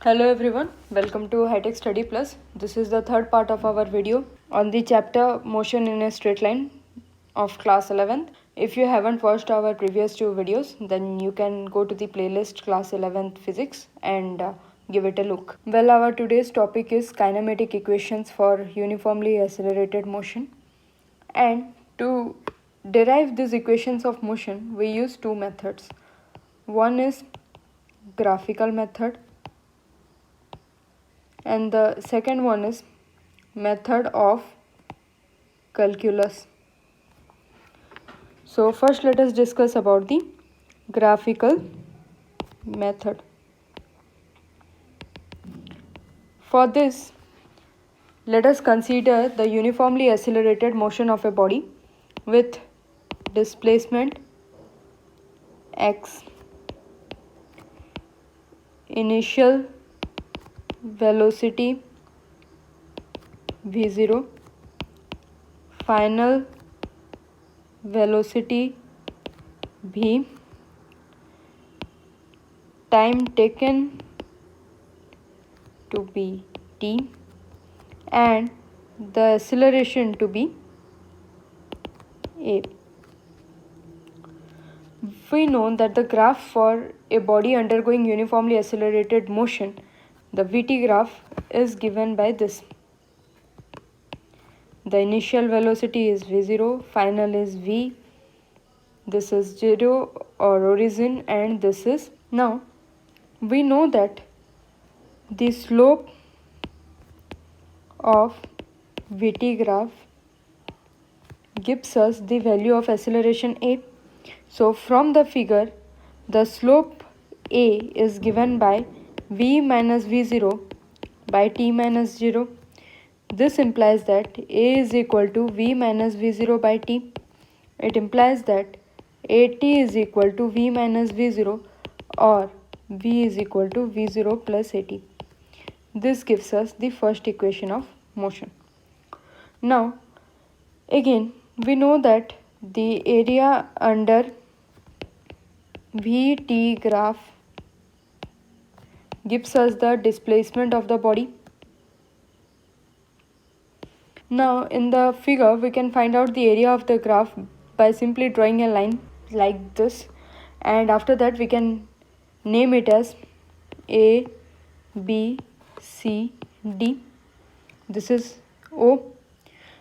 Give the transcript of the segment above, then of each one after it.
Hello everyone, welcome to Hightech Study Plus. This is the third part of our video on the chapter Motion in a Straight Line of class 11th. If you haven't watched our previous two videos, then you can go to the playlist class 11th physics and give it a look. Well, our today's topic is kinematic equations for uniformly accelerated motion. And to derive these equations of motion, we use two methods. One is graphical method and the second one is method of calculus. So first let us discuss about the graphical method. For this, let us consider the uniformly accelerated motion of a body with displacement x, initial velocity v0, final velocity v, time taken to be t, and the acceleration to be a. We know that the graph for a body undergoing uniformly accelerated motion, the Vt graph, is given by this. The initial velocity is v0, final is v, this is 0 or origin, and this is. Now we know that the slope of Vt graph gives us the value of acceleration a. So from the figure, the slope a is given by v minus v0 by t minus 0. This implies that a is equal to v minus v0 by t. It implies that at is equal to v minus v0 or v is equal to v0 plus at. This gives us the first equation of motion. Now again we know that the area under Vt graph gives us the displacement of the body. Now in the figure we can find out the area of the graph by simply drawing a line like this, and after that we can name it as A, B, C, D. This is O.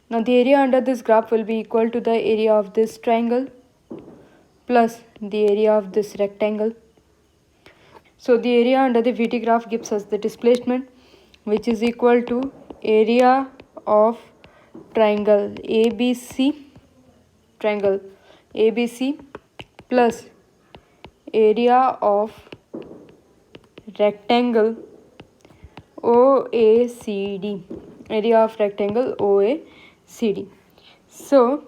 Now the area under this graph will be equal to the area of this triangle plus the area of this rectangle. So the area under the Vt graph gives us the displacement, which is equal to area of triangle ABC plus area of rectangle OACD. So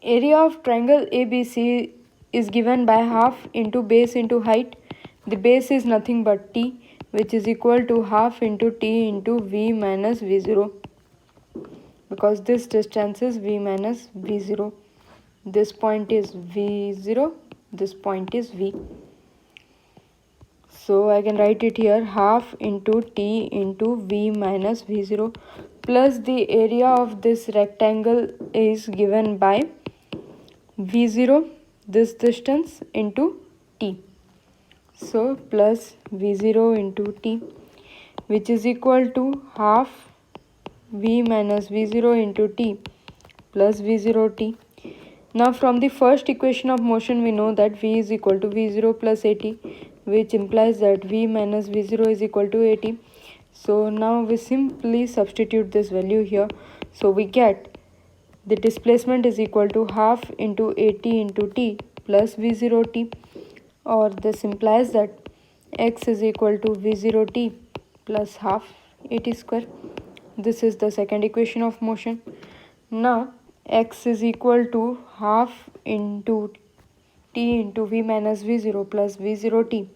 area of triangle ABC is given by half into base into height. The base is nothing but t, which is equal to half into t into v minus v0, because this distance is v minus v0. This point is v0, this point is v. So I can write it here, half into t into v minus v0 plus the area of this rectangle is given by v0, this distance, into t. So plus v0 into t, which is equal to half v minus v0 into t plus v0 t. Now from the first equation of motion we know that v is equal to v0 plus at, which implies that v minus v0 is equal to at. So now we simply substitute this value here. So we get the displacement is equal to half into at into t plus v0 t, or this implies that x is equal to v0 t plus half at square. This is the second equation of motion. Now x is equal to half into t into v minus v0 plus v0 t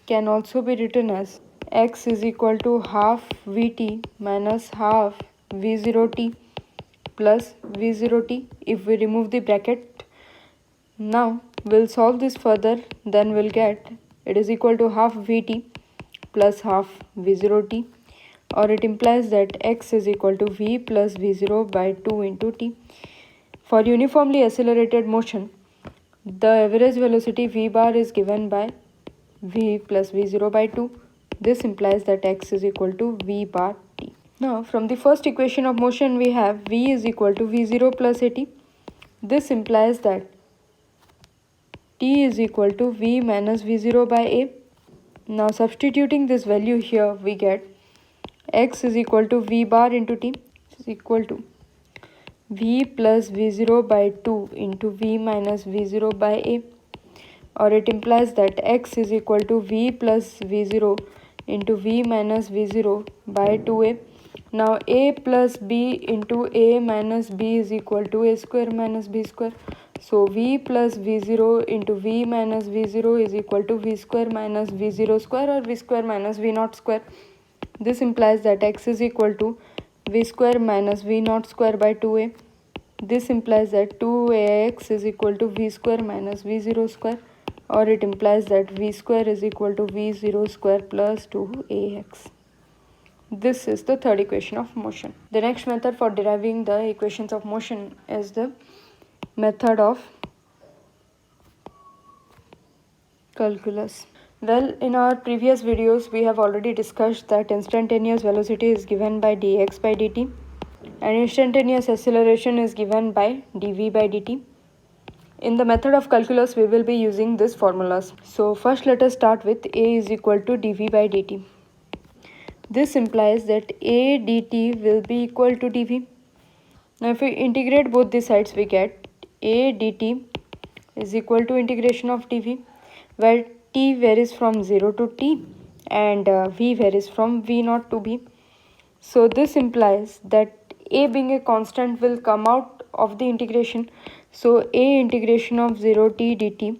can also be written as x is equal to half vt minus half v0 t plus v0 t. If we remove the bracket, now we'll solve this further, then we'll get it is equal to half vt plus half v0 t, or it implies that x is equal to v plus v0 by 2 into t. For uniformly accelerated motion, the average velocity v bar is given by v plus v0 by 2. This implies that x is equal to v bar t. Now from the first equation of motion we have v is equal to v0 plus at. This implies that t is equal to v minus v0 by a. Now substituting this value here, we get x is equal to v bar into t is equal to v plus v0 by 2 into v minus v0 by a, or it implies that x is equal to v plus v0 into v minus v0 by 2a. Now a plus b into a minus b is equal to a square minus b square. So v plus v0 into v minus v0 is equal to v square minus v0 square, or v square minus v naught square. This implies that x is equal to v square minus v naught square by 2a. This implies that 2ax is equal to v square minus v0 square, or it implies that v square is equal to v0 square plus 2ax. This is the third equation of motion. The next method for deriving the equations of motion is the method of calculus. Well, in our previous videos we have already discussed that instantaneous velocity is given by dx by dt and instantaneous acceleration is given by dv by dt. In the method of calculus we will be using these formulas. So first let us start with a is equal to dv by dt. This implies that a dt will be equal to dv. Now if we integrate both the sides, we get a dt is equal to integration of dv, where t varies from 0 to t and v varies from v naught to v. So this implies that a being a constant will come out of the integration. So a integration of 0t dt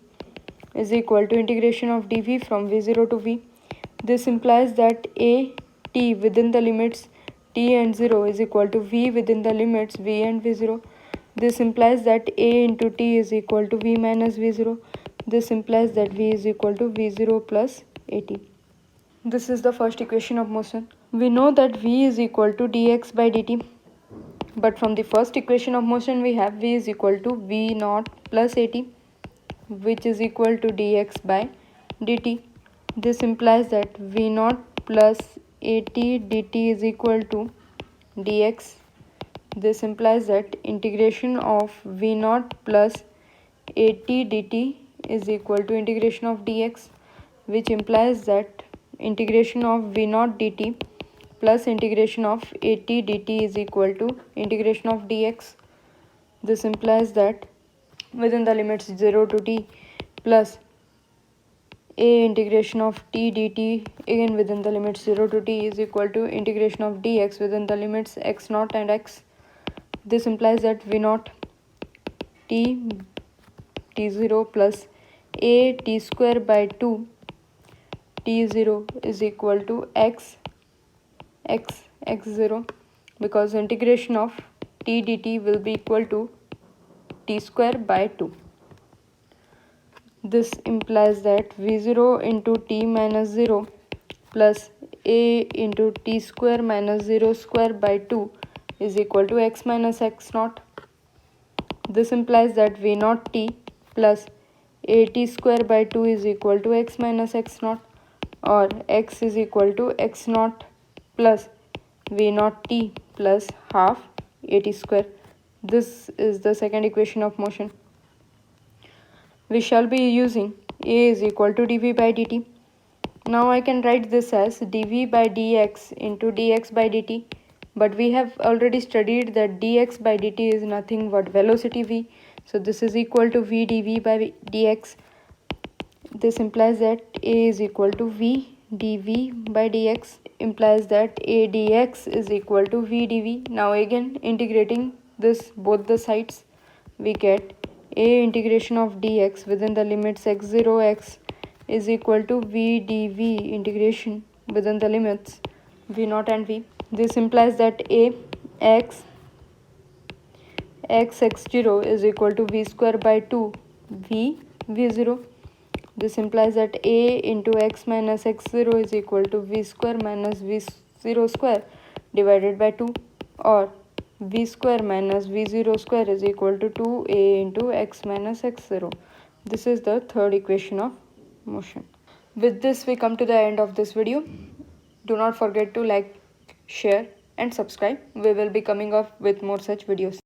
is equal to integration of dv from v0 to v. This implies that a t within the limits t and 0 is equal to v within the limits v and v0. This implies that a into t is equal to v minus v0. This implies that v is equal to v0 plus at. This is the first equation of motion. We know that v is equal to dx by dt, but from the first equation of motion we have v is equal to v naught plus at, which is equal to dx by dt. This implies that v naught plus at dt is equal to dx. This implies that integration of v naught plus at dt is equal to integration of dx, which implies that integration of v naught dt plus integration of at dt is equal to integration of dx. This implies that within the limits 0 to t plus a integration of t dt, again within the limits 0 to t, is equal to integration of dx within the limits x naught and x. This implies that v naught t0 plus a t square by 2 t0 is equal to x x0, because integration of t dt will be equal to t square by 2. This implies that v0 into t minus 0 plus a into t square minus 0 square by 2 is equal to x minus x naught. This implies that v naught t plus a t square by 2 is equal to x minus x naught, or x is equal to x naught plus v naught t plus half at square. This is the second equation of motion. We shall be using a is equal to dv by dt. Now I can write this as dv by dx into dx by dt, but we have already studied that dx by dt is nothing but velocity v. So this is equal to v dv by dx. This implies that a is equal to v dv by dx, implies that a dx is equal to v dv. Now again integrating this both the sides, we get a integration of dx within the limits x0 x is equal to v dv integration within the limits v naught and v. This implies that a x x x0 is equal to v square by 2 v v0. This implies that a into x minus x0 is equal to v square minus v0 square divided by 2, or v square minus v0 square is equal to 2a into x minus x0. This is the third equation of motion. With this, we come to the end of this video. Do not forget to like, share and subscribe. We will be coming up with more such videos.